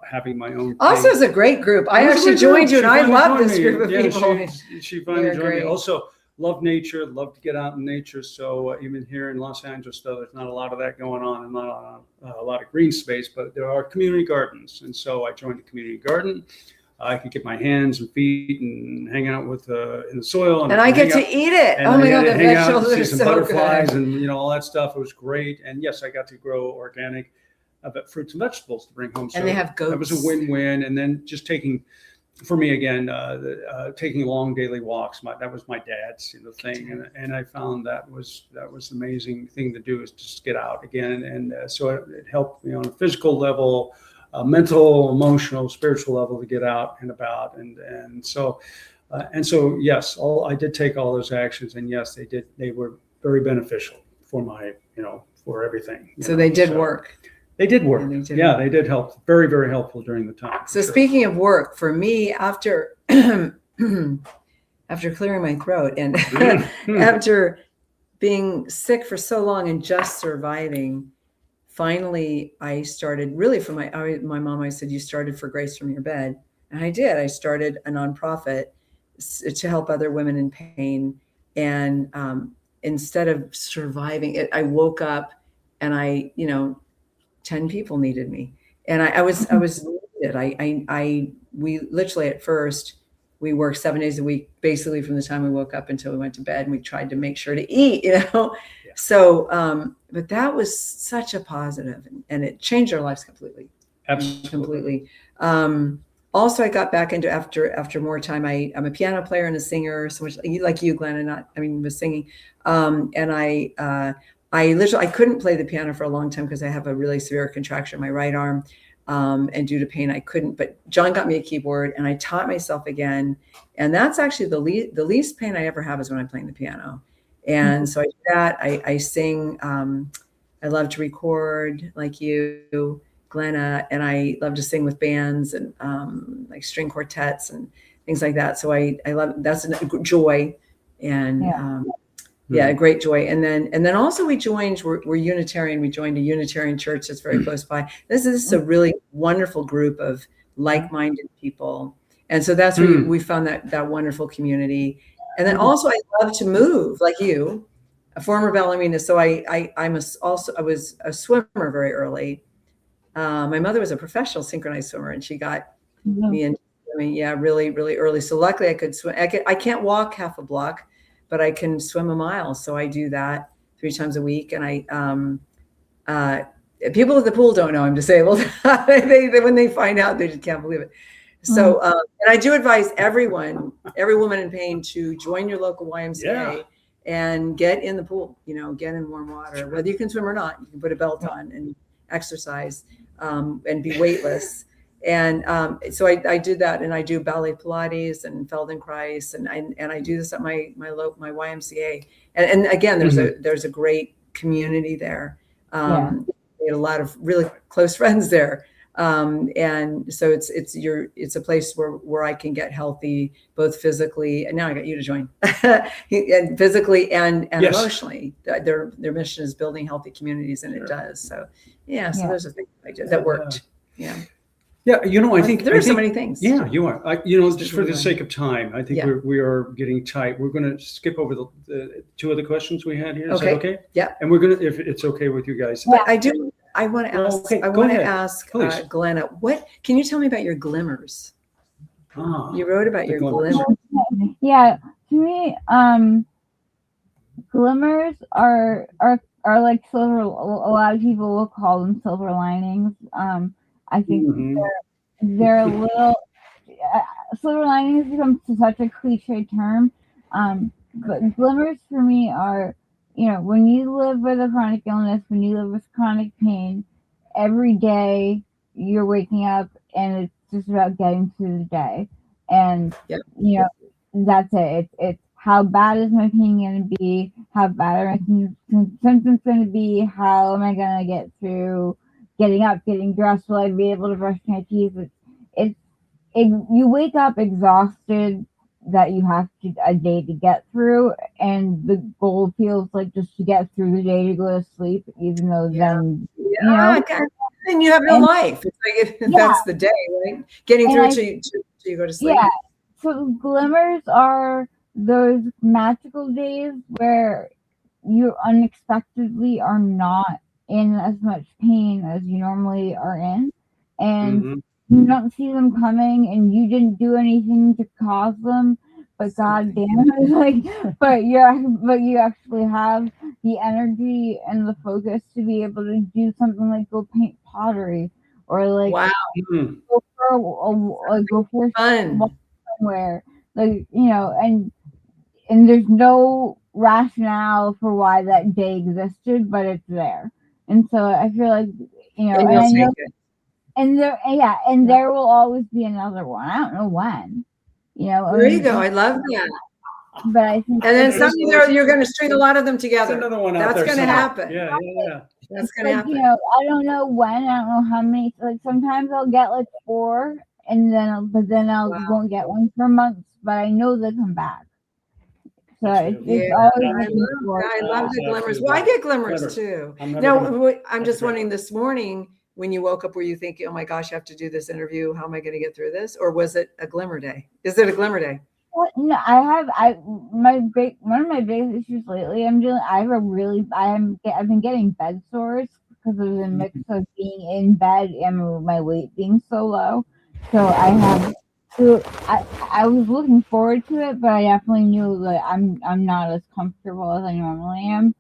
having my own. Also, it's a great group. I actually joined you, and I love this group of people. She finally joined me. Also, love nature, love to get out in nature. So even here in Los Angeles, though, there's not a lot of that going on, and not a lot of green space, but there are community gardens. And so I joined the community garden. I could get my hands and feet and hang out with in the soil. And I get to eat it. Oh my God, the vegetables are so butterflies good. And all that stuff. It was great. And yes, I got to grow organic fruits and vegetables to bring home. So and they have goats. That was a win-win. And then just for me again, taking long daily walks. That was my dad's thing, and I found that was the amazing thing to do, is just get out again, and so it helped me on a physical level, mental, emotional, spiritual level, to get out and about, and so yes, I did take all those actions, and yes, they were very beneficial for my for everything. So they did work. They did work. They did help. Very, very helpful during the time. So speaking of work, for me, after clearing my throat and after being sick for so long and just surviving, finally I started really for my mom. I said, you started For Grace from your bed. And I did. I started a nonprofit to help other women in pain. And instead of surviving it, I woke up and 10 people needed me. And I was needed. We literally at first, we worked 7 days a week, basically from the time we woke up until we went to bed, and we tried to make sure to eat, Yeah. So but that was such a positive, and it changed our lives completely. Absolutely. Completely. Also, I got back into after more time. I'm a piano player and a singer, so much like you, Glenna. Was singing, and I literally I couldn't play the piano for a long time because I have a really severe contracture in my right arm, and due to pain I couldn't. But John got me a keyboard, and I taught myself again, and that's actually the least pain I ever have is when I'm playing the piano. And so I do that. I sing. I love to record like you, Glenna, and I love to sing with bands and like string quartets and things like that. So I love, that's a joy, and a great joy. And then also we're Unitarian. We joined a Unitarian church that's very close by. This is a really wonderful group of like-minded people, and so that's where we found that wonderful community. And then also I love to move like you, a former ballerina. So I was a swimmer very early. My mother was a professional synchronized swimmer, and she got me into swimming, really, really early. So luckily I could swim. I can't walk half a block, but I can swim a mile. So I do that 3 times a week. And people at the pool don't know I'm disabled. they when they find out, they just can't believe it. So, and I do advise every woman in pain to join your local YMCA and get in the pool, get in warm water, whether you can swim or not. You can put a belt on and exercise and be weightless. And so I do that, and I do ballet Pilates and Feldenkrais, and I do this at my YMCA. And again, there's a great community there. We had a lot of really close friends there. And so it's a place where I can get healthy, both physically, and now I got you to join, and physically and emotionally. Their mission is building healthy communities, and it does. So so those are things I did that worked. Yeah, I think there are so many things. Yeah, you are. Just for the sake of time, I think we are getting tight. We're going to skip over the 2 other questions we had here. Is that okay? Yeah. And we're going to, if it's okay with you guys. But I want to ask Glenna, what can you tell me about your glimmers? You wrote about your glimmers. Yeah, to me, glimmers are like silver. A lot of people will call them silver linings. I think they're a little silver linings has become such a cliche term. But glimmers for me are, when you live with a chronic illness, when you live with chronic pain, every day you're waking up and it's just about getting through the day. And, that's it. It's how bad is my pain going to be? How bad are my symptoms going to be? How am I going to get through getting up, getting dressed? Will I be able to brush my teeth? You wake up exhausted that you have a day to get through, and the goal feels like just to get through the day to go to sleep, even though then then you have no life. It's like that's the day, right? Getting through till you go to sleep. Yeah. So glimmers are those magical days where you unexpectedly are not in as much pain as you normally are in, and you don't see them coming, and you didn't do anything to cause them, but God damn it, but you actually have the energy and the focus to be able to do something like go paint pottery, or go for fun somewhere, and there's no rationale for why that day existed, but it's there. And so I feel like, and I know, and there will always be another one. I don't know when, There you go. I love that. But I think, and then someday you're going to string a lot of them together. There's another one out there. That's going to happen. Yeah. That's going to happen. I don't know when. I don't know how many. Like sometimes I'll get 4, and then won't get one for months. But I know they come back. So it's always I love the glimmers. Well, I get glimmers too. No, I'm just wondering, this morning when you woke up, were you thinking, oh my gosh, I have to do this interview, how am I going to get through this? Or was it a glimmer day? Is it a glimmer day? Well, no, one of my biggest issues lately, I've been getting bed sores because of the mix of being in bed and my weight being so low. So I was looking forward to it, but I definitely knew that I'm not as comfortable as I normally am.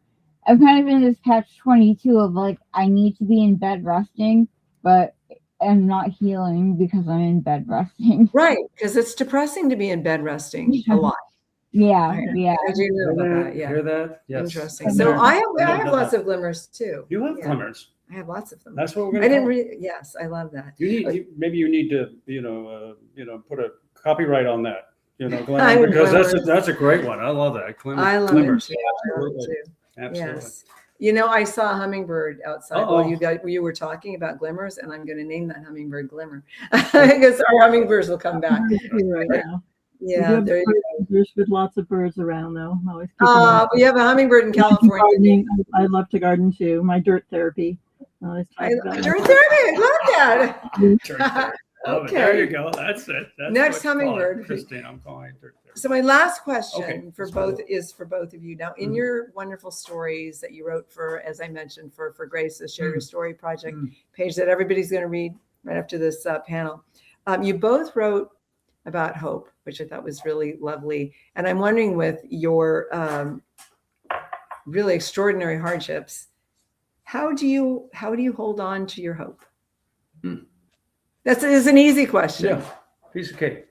I'm kind of in this catch-22 of like, I need to be in bed resting, but I'm not healing because I'm in bed resting. Right, because it's depressing to be in bed resting a lot. Yeah, I yeah. do know about that. Yeah, Hear that? Yes. interesting. Been So there. I Been have there, lots done of glimmers too. that. You have Yeah. glimmers. I have lots of them. That's what we're I going didn't to read. Yes, I love that. maybe you need to, put a copyright on that, I Glenna, would because glimmers. that's a great one. I love that. I love Glimmers. it too. I love it Absolutely. too. Absolutely. Yes. I saw a hummingbird outside Uh-oh. while you were talking about glimmers, and I'm going to name that hummingbird Glimmer because our hummingbirds will come back. Right now. Yeah, there you go. There's good lots of birds around though. Always keep them on. We have a hummingbird in I like California. gardening. I love to garden too. My dirt therapy. I always talk about my Dirt therapy. I love Dirt therapy. Love it. Okay. There you go. That's it. That's Next what you call it, hummingbird. Christine, I'm calling it dirt therapy. So my last question Okay, for let's both go. is for both of you. Now, in your wonderful stories that you wrote for, as I mentioned, for Grace's Share Your Story project page that everybody's going to read right after this panel, you both wrote about hope, which I thought was really lovely. And I'm wondering, with your really extraordinary hardships, how do you hold on to your hope? That is an easy question. Yeah. Piece of cake.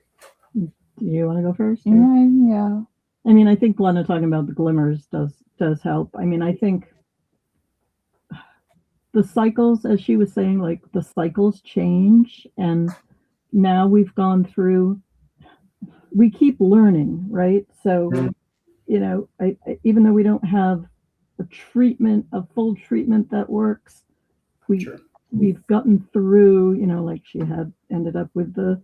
Do you want to go first? Yeah. I mean, I think Glenna talking about the glimmers does help. I mean, I think the cycles, as she was saying, like the cycles change, and now we've gone through. We keep learning, right? So, even though we don't have a full treatment that works, we've gotten through. Like she had ended up with the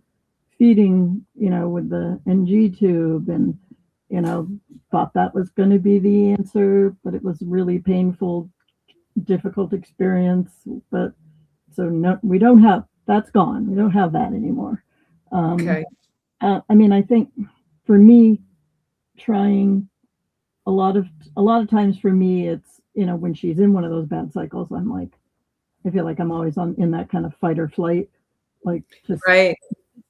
feeding, with the NG tube, and thought that was going to be the answer, but it was really painful, difficult experience. But so no, we don't have, that's gone. We don't have that anymore. Okay. I mean, I think for me, trying a lot of times for me, it's, when she's in one of those bad cycles, I'm like, I feel like I'm always in that kind of fight or flight, like just Right.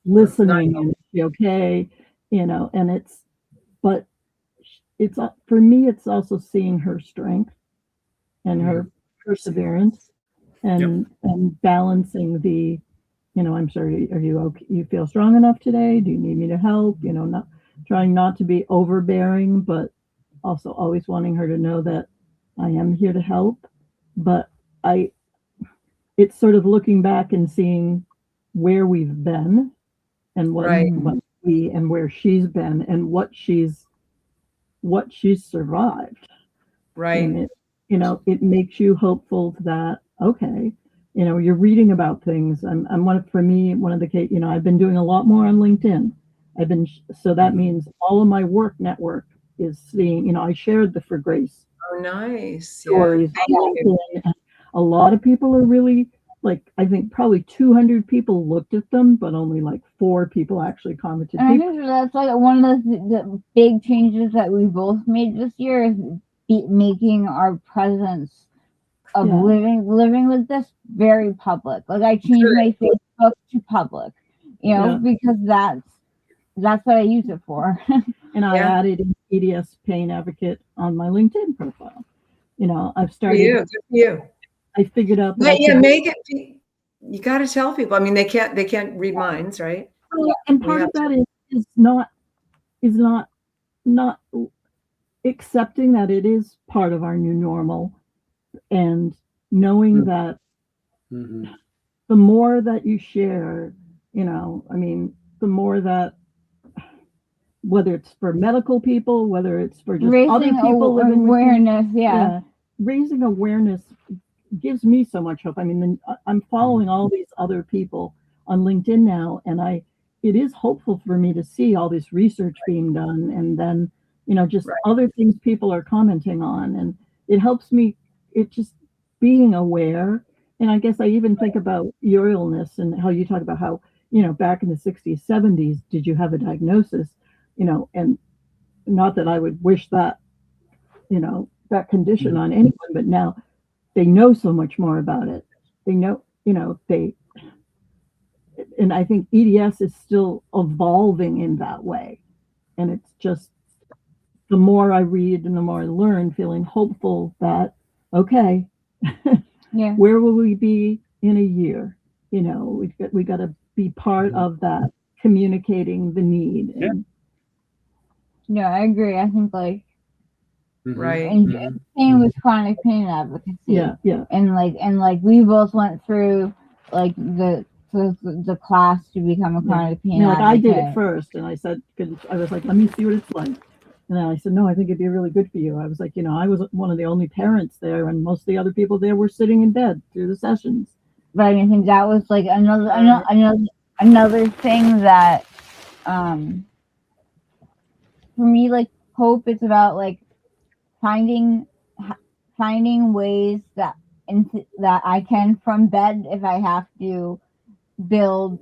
listening and be okay, and but it's for me, it's also seeing her strength and her perseverance and balancing the, I'm sorry, are you okay? You feel strong enough today? Do you need me to help? Not trying not to be overbearing, but also always wanting her to know that I am here to help. But it's sort of looking back and seeing where we've been and what and where she's been and what she's survived. Right. And it makes you hopeful that, okay, you're reading about things. For me, one of the, I've been doing a lot more on LinkedIn. So that means all of my work network is seeing, I shared the For Grace Oh, nice. stories. Yeah. A lot of people are really, like, I think probably 200 people looked at them, but only like 4 people actually commented. And I think that's like one of the big changes that we both made this year is making our presence of living with this very public. Like I changed my Facebook to public, because that's what I use it for. And I added an EDS pain advocate on my LinkedIn profile. I've started. Good for you. I figured out that make it. You got to tell people. I mean, they can't read minds, right? And part of that is not accepting that it is part of our new normal, and knowing that the more that you share, the more that, whether it's for medical people, whether it's for just raising other people living awareness, raising awareness gives me so much hope. I mean, I'm following all these other people on LinkedIn now, and it is hopeful for me to see all this research being done, and then just other things people are commenting on, and it helps me. It just being aware. And I guess I even think about your illness and how you talk about how back in the 60s, 70s, did you have a diagnosis? And not that I would wish that that condition on anyone, but now they know so much more about it. They know, and I think EDS is still evolving in that way. And it's just the more I read and the more I learn, feeling hopeful that, okay, Yeah. where will we be in a year? You know, we got to be part of that, communicating the need. And Yeah, I agree. I think like, Right. and same with chronic pain advocacy. yeah, And like we both went through like the class to become a chronic pain like I advocate. did it first, and I said, I was like, let me see what it's like. And then I said, no, I think it'd be really good for you. I was like, you know, I was one of the only parents there, and most of the other people there were sitting in bed through the sessions. But I mean, I think that was like another thing that, for me, like hope is about like finding ways that I can from bed, if I have to, build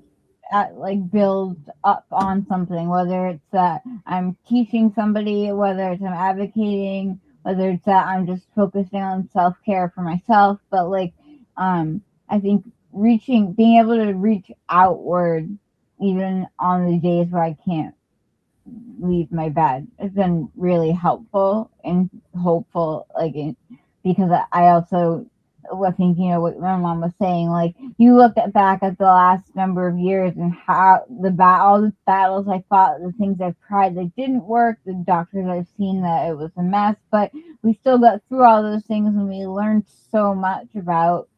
up on something, whether it's that I'm teaching somebody, whether it's I'm advocating, whether it's that I'm just focusing on self-care for myself. But like I think being able to reach outward even on the days where I can't leave my bed has been really helpful and hopeful, because I also think, you know, what my mom was saying, like you look back at the last number of years and how all the battles I fought, the things I've tried that didn't work, the doctors I've seen that it was a mess, but we still got through all those things, and we learned so much about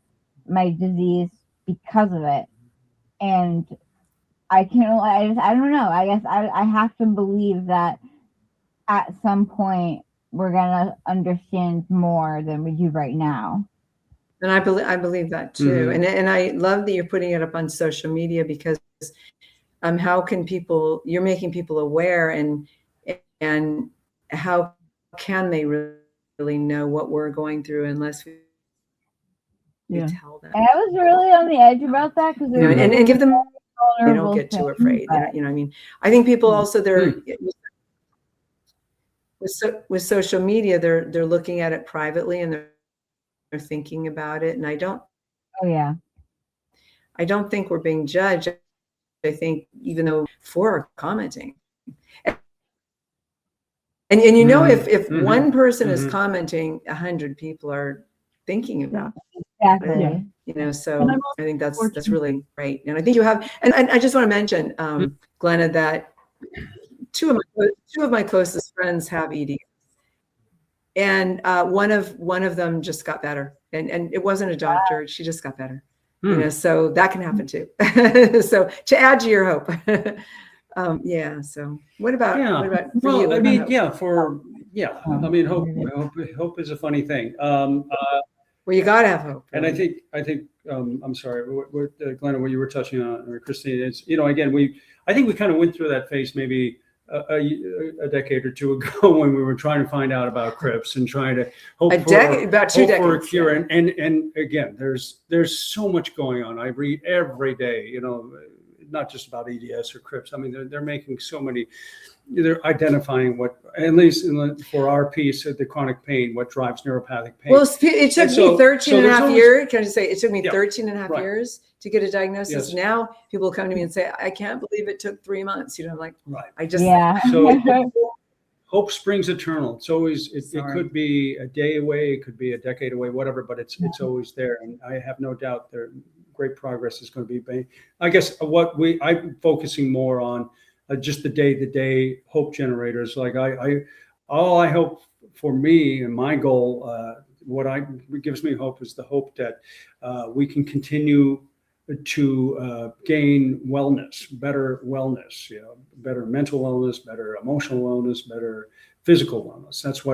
my disease because of it. And I don't know. I guess I have to believe that at some point we're gonna understand more than we do right now. And I believe that too. And I love that you're putting it up on social media, because how can you're making people aware, and how can they really know what we're going through unless we tell them. And I was really on the edge about that, because and give them, they don't get too afraid. You know, I mean, I think people also, with social media, they're looking at it privately, and they're thinking about it. And I don't think we're being judged. I think even though for commenting, and you know, if one person is commenting, 100 people are thinking about it. Exactly. You know, so I think that's really great. And I think you have, and I just want to mention, Glenna, that two of my closest friends have ED, and one of them just got better, and it wasn't a doctor; she just got better. You know, so that can happen too. So to add to your hope, So what about for you? I mean, I mean, hope is a funny thing. Well, you gotta have hope. And I think I'm sorry, Glenna, what you were touching on, or Christine, is, you know, again, I think we kind of went through that phase maybe a decade or two ago, when we were trying to find out about Crips and trying to hope for a cure. And again, there's so much going on. I read every day, you know, not just about EDS or Crips. I mean, they're making so many. They're identifying what, at least for our piece of the chronic pain, what drives neuropathic pain. Well, it took me 13 and a half years. Can I just say, it took me 13 and a half right. years to get a diagnosis. Yes. Now people come to me and say, I can't believe it took 3 months. You know, I'm like, right. I just, So hope springs eternal. It's always, it could be a day away, it could be a decade away, whatever, but it's always there. And I have no doubt great progress is going to be made. I guess I'm focusing more on just the day-to-day hope generators. Like all I hope for me, and my goal, what gives me hope is the hope that we can continue to gain better wellness, you know, better mental wellness, better emotional wellness, better physical wellness. That's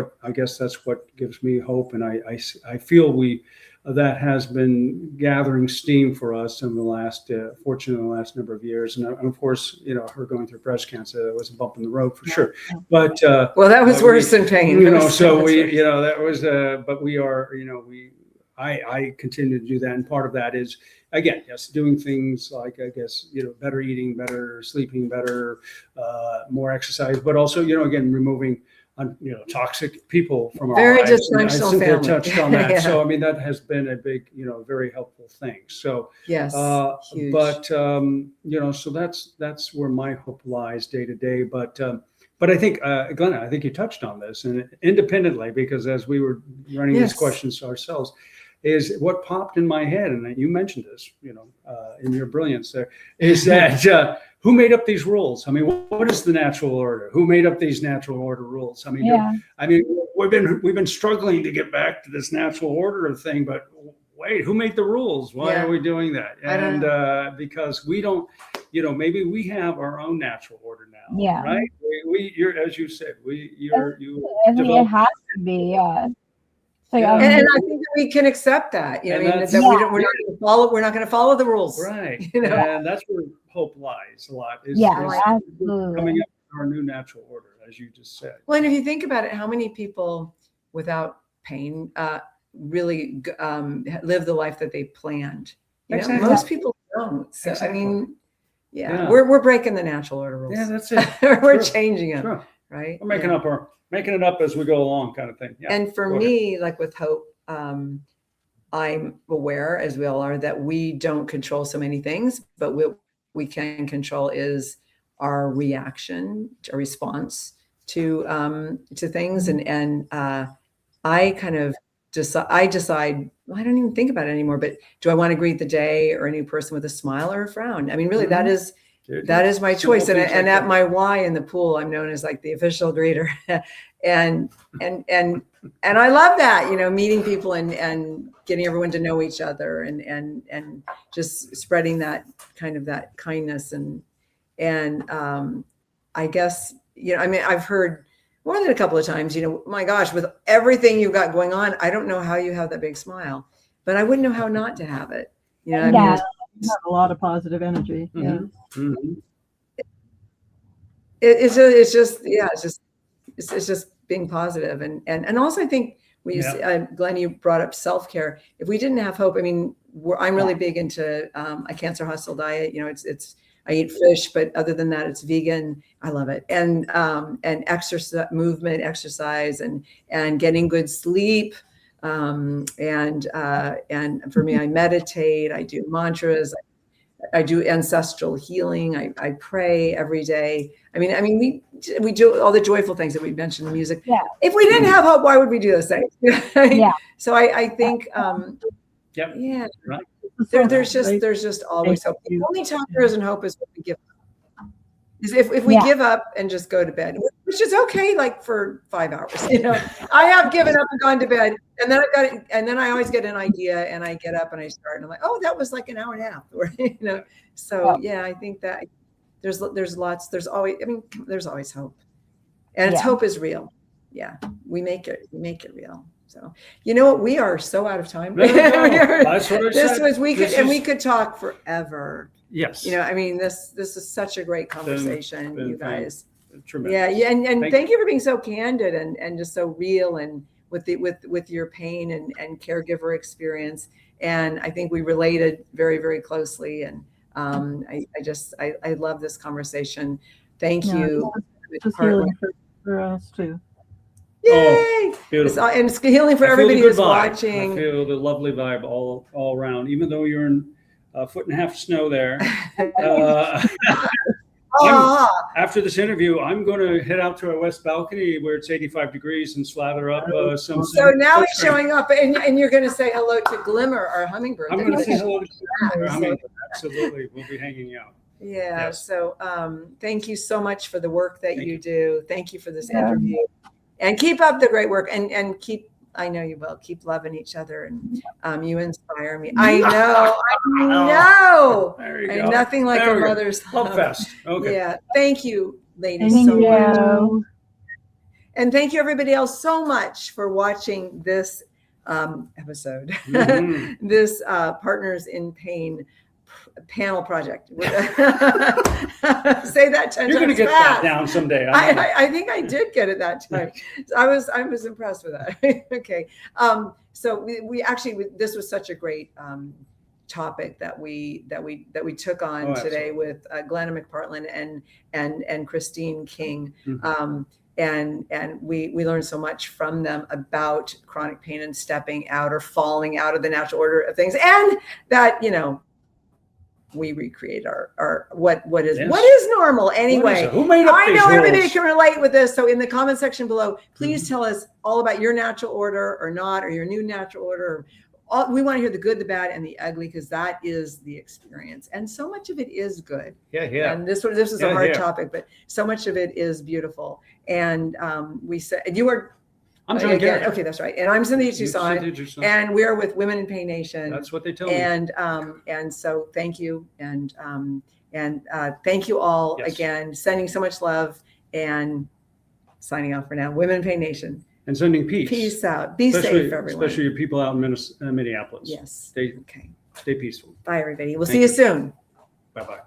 what gives me hope. And I feel that has been gathering steam for us in the last, fortunately, in the last number of years. And of course, you know, her going through breast cancer, that was a bump in the road for sure. But well, that was worse than pain. You know, so you know, that was. But we are, you know, I continue to do that, and part of that is, again, yes, doing things like, I guess, you know, better eating, better sleeping, better, more exercise, but also, you know, again, removing, you know, toxic people from our lives. Very dysfunctional Cynthia family. touched on that. So, I mean, that has been a big, you know, very helpful thing. So, yes, huge. But, you know, so that's where my hope lies day to day. But But I think, Glenna, I think you touched on this, and independently, because as we were running these questions ourselves, is what popped in my head, and you mentioned this, in your brilliance there, is that who made up these rules? I mean, what is the natural order? Who made up these natural order rules? I mean, we've been struggling to get back to this natural order thing, but wait, who made the rules? Why are we doing that? And because we don't, maybe we have our own natural order now, right? You're, as you said, it has to be, So, and I think that we can accept that. We're not going to follow the rules, right? And that's where hope lies a lot. Is absolutely coming up with our new natural order, as you just said. Well, and if you think about it, how many people without pain really live the life that they planned? Most people don't. So I mean, we're breaking the natural order rules. Yeah, that's it. We're changing them, right? We're making it up as we go along, kind of thing. Yeah. And for me, like with hope, I'm aware, as we all are, that we don't control so many things, but what we can control is our reaction, our response to things. And I kind of decide, well, I don't even think about it anymore, but do I want to greet the day or a new person with a smile or a frown? I mean, really, that is my choice. And at my Y in the pool, I'm known as like the official greeter. and I love that, meeting people and getting everyone to know each other and just spreading that kind of that kindness. And I guess, I mean, I've heard more than a couple of times, my gosh, with everything you've got going on, I don't know how you have that big smile, but I wouldn't know how not to have it. You have a lot of positive energy. Mm-hmm. Yeah. Mm-hmm. It's just being positive. And also I think Glenn, you brought up self-care. If we didn't have hope, I mean, I'm really big into a cancer hustle diet. It's I eat fish, but other than that, it's vegan. I love it. And exercise, exercise, and getting good sleep. And for me, I meditate. I do mantras. I do ancestral healing. I pray every day. I mean, we do all the joyful things that we mentioned in music. Yeah. If we didn't have hope, why would we do those things? Yeah. So I think, Yep. yeah. Right. There's just always hope. The only time there isn't hope is when we give up. Is if we give up and just go to bed, which is okay, like for 5 hours. I have given up and gone to bed, and then I always get an idea, and I get up and I start, and I'm like, oh, that was like an hour and a half, So I think that there's always hope, and hope is real. Yeah, we make it real. So what? We are so out of time. That's what I said. We could talk forever. Yes. I mean, this is such a great conversation, you guys. Tremendous. Yeah. And thank you for being so candid and just so real, and with your pain and caregiver experience. And I think we related very, very closely. And I love this conversation. Thank you. Just healing for us too. Yay! Oh, beautiful. And it's healing for everybody who's watching. I feel the lovely vibe all around, even though you're in a foot and a half of snow there. After this interview, I'm going to head out to our west balcony where it's 85 degrees and slather up some. So now he's showing up, and you're going to say hello to Glimmer, our hummingbird. I'm going to say hello to Glimmer, our hummingbird. Absolutely, we'll be hanging out. Yeah. Yes. So thank you so much for the work that you do. Thank you for this interview, and keep up the great work, and keep. I know you will keep loving each other, and you inspire me. I know. There you go. Nothing like a mother's love fest. Okay. Yeah. Thank you, ladies, Thank so you. much. And thank you, everybody else, so much for watching this episode, this Partners in Pain panel project. Say that 10 You're going to get that down someday. I think I did get it that time. I was impressed with that. Okay. So we actually, this was such a great topic that we took on today with Glenna McPartland and Christine King. And we learned so much from them about chronic pain and stepping out or falling out of the natural order of things, and that, we recreate our what is Yes. what is normal anyway. Who made up I these know everybody rules? can relate with this. So in the comment section below, please tell us all about your natural order or not, or your new natural order. We want to hear the good, the bad, and the ugly, because that is the experience. And so much of it is good. Yeah, yeah. And this is a hard topic, but so much of it is beautiful. And we said, you were, I'm John Garrett. okay, that's right. And I'm Cynthia Toussaint, Cynthia Toussaint. and we're with Women in Pain Nation. That's what they tell me. And so thank you. And thank you all again, sending so much love and signing off for now. Women in Pain Nation. And sending peace. Peace out. Be safe, everyone. Especially your people out in Minneapolis. Yes. Stay peaceful. Bye, everybody. We'll see you soon. Bye-bye.